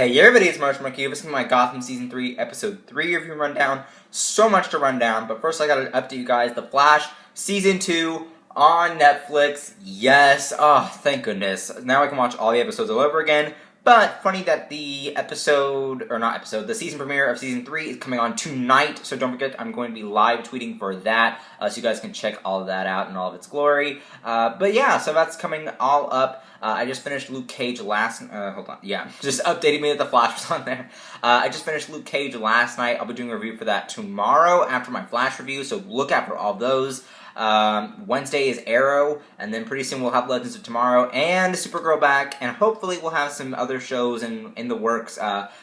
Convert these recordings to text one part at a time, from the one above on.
Hey everybody, it's Marshall McHugh. This is my Gotham Season 3, Episode 3 review rundown. So much to run down, but first I gotta update you guys. The Flash Season 2 on Netflix. Yes, oh, thank goodness. Now I can watch all the episodes all over again. But funny that the the season premiere of Season 3 is coming on tonight. So don't forget, I'm going to be live tweeting for that. So you guys can check all of that out in all of its glory. But yeah, so that's coming all up. I just finished Luke Cage just updating me that the Flash was on there. I just finished Luke Cage last night. I'll be doing a review for that tomorrow after my Flash review, so look out for all those. Wednesday is Arrow, and then pretty soon we'll have Legends of Tomorrow and Supergirl back, and hopefully we'll have some other shows in the works.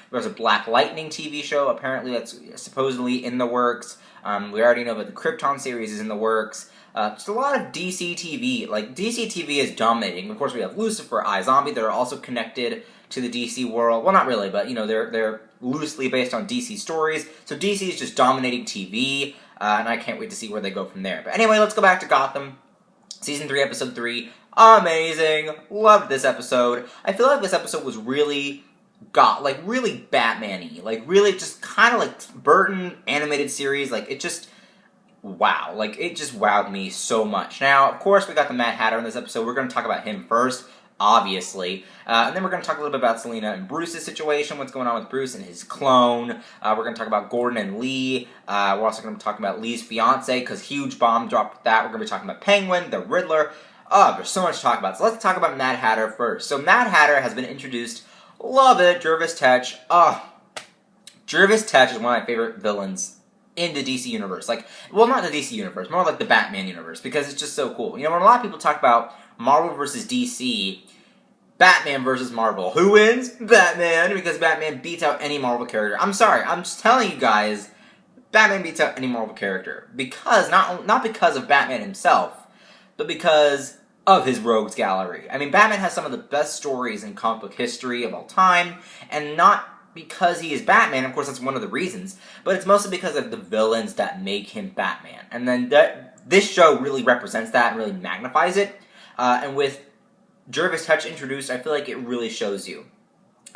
There's a Black Lightning TV show, apparently that's supposedly in the works. We already know that the Krypton series is in the works. Just a lot of DC TV. Like, DC TV is dominating. Of course, we have Lucifer, iZombie, that are also connected to the DC world. Well, not really, but, you know, they're loosely based on DC stories. So DC is just dominating TV, and I can't wait to see where they go from there. But anyway, let's go back to Gotham. Season 3, Episode 3. Amazing. Loved this episode. I feel like this episode was really really Batman-y. Like, really just kind of like Burton animated series. Like, it just... wow, like, it just wowed me so much. Now, of course, we got the Mad Hatter in this episode. We're going to talk about him first, obviously. And then we're going to talk a little bit about Selina and Bruce's situation, what's going on with Bruce and his clone. We're going to talk about Gordon and Lee. We're also going to be talking about Lee's fiance, because huge bomb dropped with that. We're going to be talking about Penguin, the Riddler. Oh, there's so much to talk about. So let's talk about Mad Hatter first. So Mad Hatter has been introduced. Love it, Jervis Tetch. Oh, Jervis Tetch is one of my favorite villains in the DC universe. Like, well, not the DC universe, more like the Batman universe, because it's just so cool. You know, when a lot of people talk about Marvel versus DC, Batman versus Marvel, who wins? Batman, because Batman beats out any Marvel character. I'm sorry, I'm just telling you guys, Batman beats out any Marvel character. Because, not because of Batman himself, but because of his rogues gallery. I mean, Batman has some of the best stories in comic book history of all time, and not because he is Batman, of course that's one of the reasons, but it's mostly because of the villains that make him Batman. And then this show really represents that and really magnifies it. And with Jervis Tetch introduced, I feel like it really shows you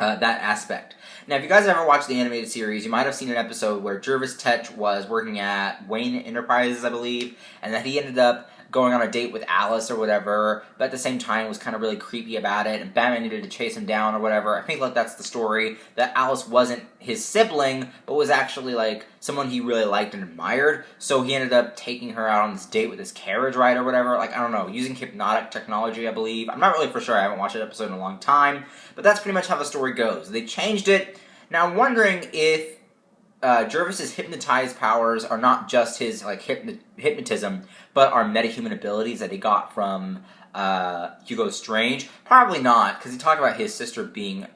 that aspect. Now, if you guys ever watched the animated series, you might have seen an episode where Jervis Tetch was working at Wayne Enterprises, I believe, and that he ended up going on a date with Alice or whatever, but at the same time was kind of really creepy about it, and Batman needed to chase him down or whatever. I think like that's the story, that Alice wasn't his sibling, but was actually like someone he really liked and admired, so he ended up taking her out on this date with his carriage ride or whatever, like, I don't know, using hypnotic technology, I believe. I'm not really for sure, I haven't watched that episode in a long time, but that's pretty much how the story goes. They changed it. Now, I'm wondering if Jervis's hypnotized powers are not just his like hypnotism, but are metahuman abilities that he got from Hugo Strange. Probably not, because he talked about his sister being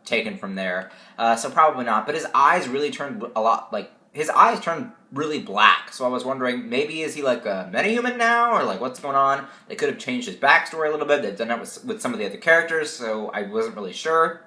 taken from there. So probably not. But his eyes really turned his eyes turned really black. So I was wondering, maybe is he like a metahuman now, or like what's going on? They could have changed his backstory a little bit. They've done that with some of the other characters, so I wasn't really sure.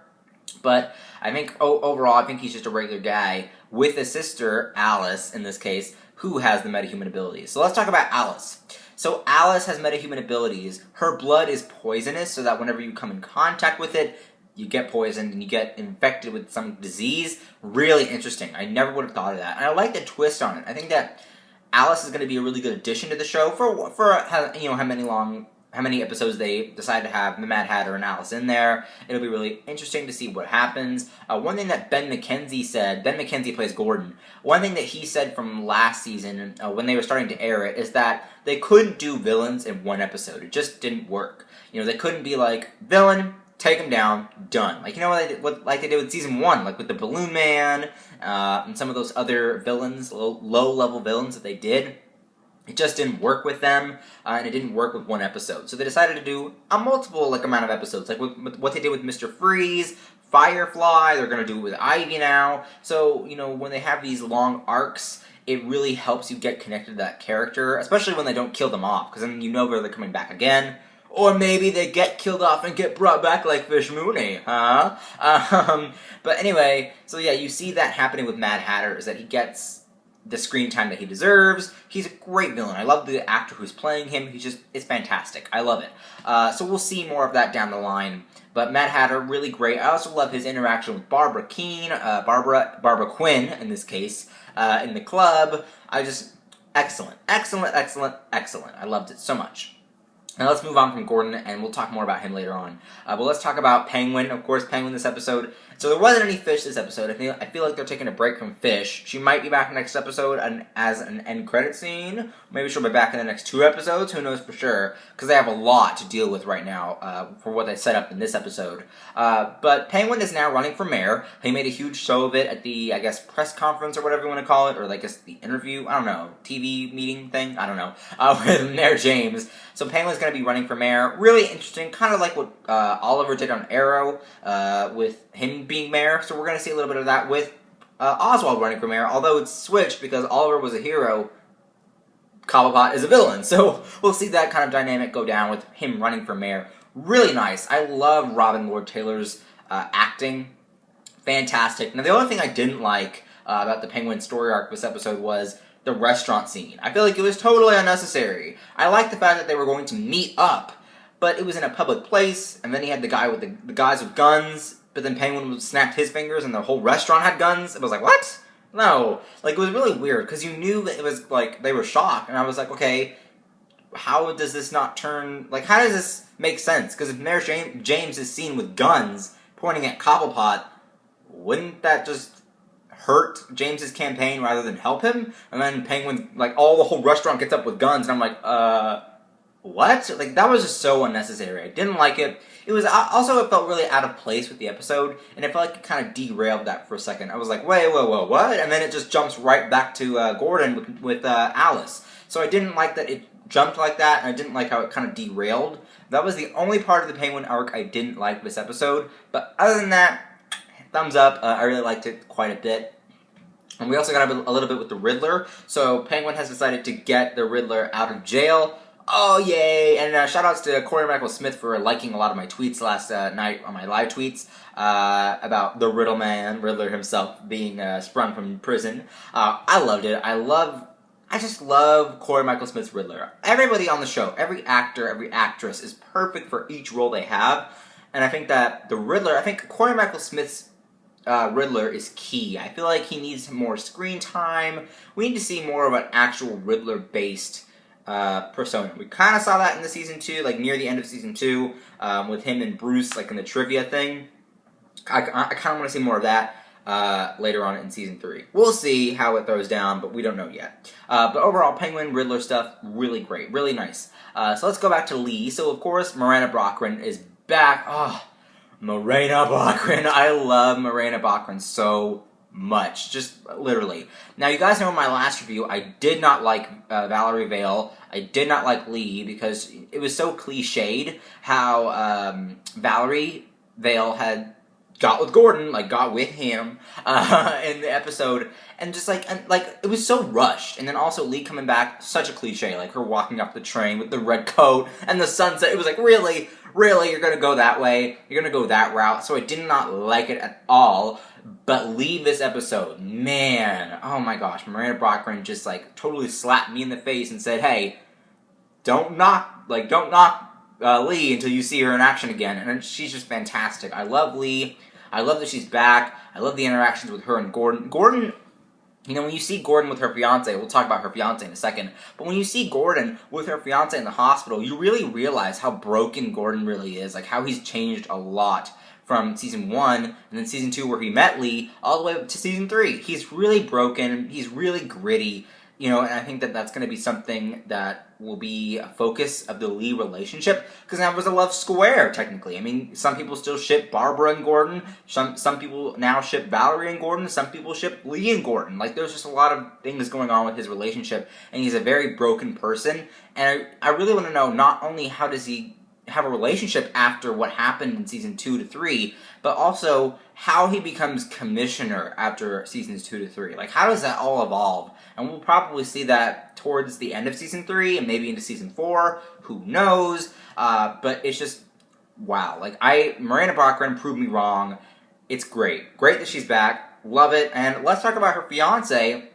But I think overall, I think he's just a regular guy with a sister, Alice, in this case, who has the metahuman abilities. So let's talk about Alice. So Alice has metahuman abilities. Her blood is poisonous, so that whenever you come in contact with it, you get poisoned and you get infected with some disease. Really interesting. I never would have thought of that. And I like the twist on it. I think that Alice is going to be a really good addition to the show for you know, how many episodes they decide to have the Mad Hatter and Alice in there. It'll be really interesting to see what happens. One thing that Ben McKenzie plays Gordon, one thing that he said from last season, when they were starting to air it, is that they couldn't do villains in one episode. It just didn't work. You know, they couldn't be like, villain, take him down, done. Like, you know what they did with Season 1, like with the Balloon Man, and some of those other villains, low-level villains that they did. It just didn't work with them, and it didn't work with one episode. So they decided to do a multiple amount of episodes, like with what they did with Mr. Freeze, Firefly. They're going to do it with Ivy now. So, you know, when they have these long arcs, it really helps you get connected to that character, especially when they don't kill them off, because then you know they're coming back again. Or maybe they get killed off and get brought back like Fish Mooney, huh? But anyway, so yeah, you see that happening with Mad Hatter, is that he gets the screen time that he deserves. He's a great villain. I love the actor who's playing him. It's fantastic. I love it. So we'll see more of that down the line. But Mad Hatter, really great. I also love his interaction with Barbara Quinn, in this case, in the club. Excellent. I loved it so much. Now let's move on from Gordon, and we'll talk more about him later on. But let's talk about Penguin. Of course, Penguin this episode. So there wasn't any Fish this episode. I feel like they're taking a break from Fish. She might be back next episode as an end credit scene. Maybe she'll be back in the next 2 episodes. Who knows for sure? Because they have a lot to deal with right now for what they set up in this episode. But Penguin is now running for mayor. He made a huge show of it at the, I guess, press conference or whatever you want to call it, or I guess the interview. I don't know, TV meeting thing. I don't know. With Mayor James. So Penguin's going to be running for mayor. Really interesting, kind of like what Oliver did on Arrow with him being mayor. So we're going to see a little bit of that with Oswald running for mayor, although it's switched because Oliver was a hero, Cobblepot is a villain. So we'll see that kind of dynamic go down with him running for mayor. Really nice. I love Robin Lord Taylor's acting. Fantastic. Now the only thing I didn't like about the Penguin story arc this episode was the restaurant scene. I feel like it was totally unnecessary. I like the fact that they were going to meet up, but it was in a public place, and then he had the guy with the guys with guns, but then Penguin snapped his fingers and the whole restaurant had guns. It was like, what? No. Like, it was really weird, because you knew that it was, like, they were shocked, and I was like, okay, how does this not turn, like, how does this make sense? Because if Mayor James is seen with guns pointing at Cobblepot, wouldn't that just hurt James's campaign rather than help him? And then Penguin, like, the whole restaurant gets up with guns, and I'm like, what? Like, that was just so unnecessary. I didn't like it. It was, also, it felt really out of place with the episode, and it felt like it kind of derailed that for a second. I was like, wait, whoa, what? And then it just jumps right back to Gordon with Alice. So I didn't like that it jumped like that, and I didn't like how it kind of derailed. That was the only part of the Penguin arc I didn't like this episode, but other than that, thumbs up. I really liked it quite a bit. And we also got a little bit with the Riddler. So Penguin has decided to get the Riddler out of jail. Oh, yay! And shout-outs to Corey Michael Smith for liking a lot of my tweets last night on my live tweets about the Riddler himself, being sprung from prison. I loved it. I just love Corey Michael Smith's Riddler. Everybody on the show, every actor, every actress is perfect for each role they have. And I think that Corey Michael Smith's Riddler is key. I feel like he needs more screen time. We need to see more of an actual Riddler-based persona. We kind of saw that in the season 2, like near the end of season 2, with him and Bruce, like in the trivia thing. I kind of want to see more of that later on in season 3. We'll see how it throws down, but we don't know yet. But overall, Penguin, Riddler stuff, really great, really nice. So let's go back to Lee. So of course, Miranda Bachman is back. Oh, Morena Bachman. I love Morena Bachman so much. Just literally. Now, you guys know in my last review, I did not like Valerie Vale. I did not like Lee because it was so cliched how Valerie Vale had got with Gordon, like got with him in the episode, and just like it was so rushed. And then also Lee coming back, such a cliche, like her walking up the train with the red coat and the sunset. It was like, really, you're gonna go that way? You're gonna go that route? So I did not like it at all. But Lee this episode, man, oh my gosh, Miranda Bachman just like totally slapped me in the face and said, hey, don't knock Lee until you see her in action again. And she's just fantastic. I love Lee. I love that she's back. I love the interactions with her and Gordon. Gordon, you know, when you see Gordon with her fiance, we'll talk about her fiance in a second, but when you see Gordon with her fiance in the hospital, you really realize how broken Gordon really is, like how he's changed a lot from season 1, and then season 2 where he met Lee, all the way up to season 3. He's really broken, he's really gritty, you know, and I think that that's going to be something that will be a focus of the Lee relationship, because that was a love square, technically. I mean, some people still ship Barbara and Gordon, some people now ship Valerie and Gordon, some people ship Lee and Gordon. Like, there's just a lot of things going on with his relationship, and he's a very broken person, and I really want to know not only how does he have a relationship after what happened in season 2 to 3, but also how he becomes commissioner after seasons 2 to 3. Like, how does that all evolve? And we'll probably see that towards the end of season 3 and maybe into season 4. Who knows? But it's just, wow. Like, Miranda Bachman proved me wrong. It's great. Great that she's back. Love it. And let's talk about her fiance.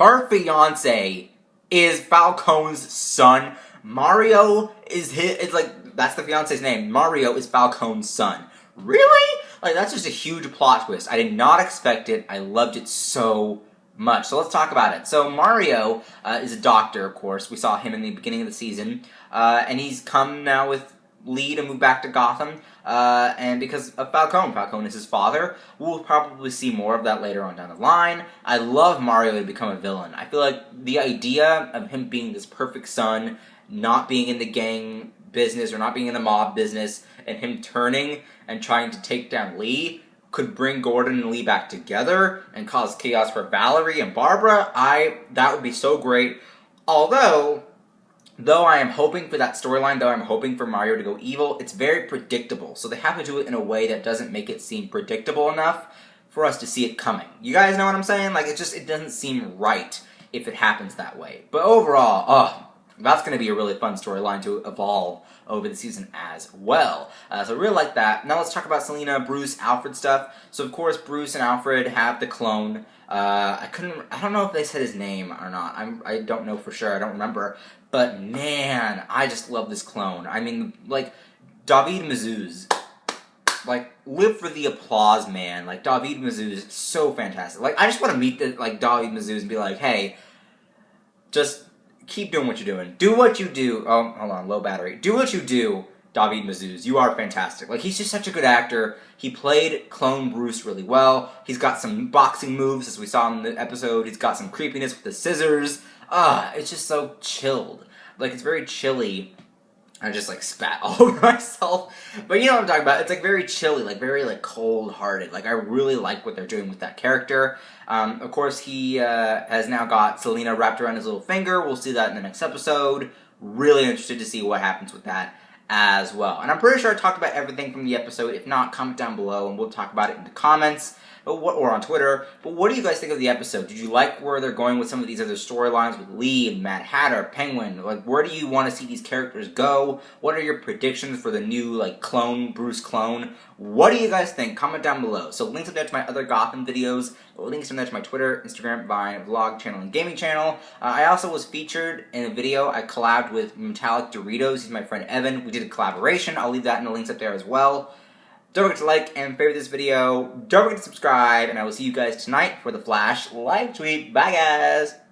her fiance is Falcon's son. Mario is it's like, that's the fiance's name. Mario is Falcon's son. Really? Like, that's just a huge plot twist. I did not expect it. I loved it so much. So let's talk about it. So Mario is a doctor, of course. We saw him in the beginning of the season. And he's come now with Lee to move back to Gotham. And because of Falcon is his father. We'll probably see more of that later on down the line. I love Mario to become a villain. I feel like the idea of him being this perfect son, not being in the gang business or not being in the mob business, and him turning and trying to take down Lee could bring Gordon and Lee back together and cause chaos for Valerie and Barbara. That would be so great. Although I am hoping for that storyline, though I'm hoping for Mario to go evil, it's very predictable. So they have to do it in a way that doesn't make it seem predictable enough for us to see it coming. You guys know what I'm saying? Like, it doesn't seem right if it happens that way. But overall, that's going to be a really fun storyline to evolve over the season as well. So I really like that. Now let's talk about Selena, Bruce, Alfred stuff. So of course, Bruce and Alfred have the clone. I don't know if they said his name or not. I don't know for sure. I don't remember. But man, I just love this clone. I mean, like, David Mazouz. Like, live for the applause, man. Like, David Mazouz is so fantastic. Like, I just want to meet David Mazouz and be like, hey, just keep doing what you're doing. Do what you do. Oh, hold on, low battery. Do what you do, David Mazouz. You are fantastic. Like, he's just such a good actor. He played Clone Bruce really well. He's got some boxing moves, as we saw in the episode. He's got some creepiness with the scissors. It's just so chilled. Like, it's very chilly. I just, like, spat all over myself. But you know what I'm talking about. It's, like, very chilly, like, very, like, cold-hearted. Like, I really like what they're doing with that character. Of course, he has now got Selena wrapped around his little finger. We'll see that in the next episode. Really interested to see what happens with that as well. And I'm pretty sure I talked about everything from the episode. If not, comment down below, and we'll talk about it in the comments. Or on Twitter. But what do you guys think of the episode? Did you like where they're going with some of these other storylines with Lee and Mad Hatter, Penguin? Like, where do you want to see these characters go? What are your predictions for the new, like, Bruce clone? What do you guys think? Comment down below. So links up there to my other Gotham videos. Links up there to my Twitter, Instagram, Vine, vlog channel, and gaming channel. I also was featured in a video. I collabed with Metallic Doritos. He's my friend Evan. We did a collaboration. I'll leave that in the links up there as well. Don't forget to like and favorite this video. Don't forget to subscribe, and I will see you guys tonight for the Flash live tweet. Bye, guys!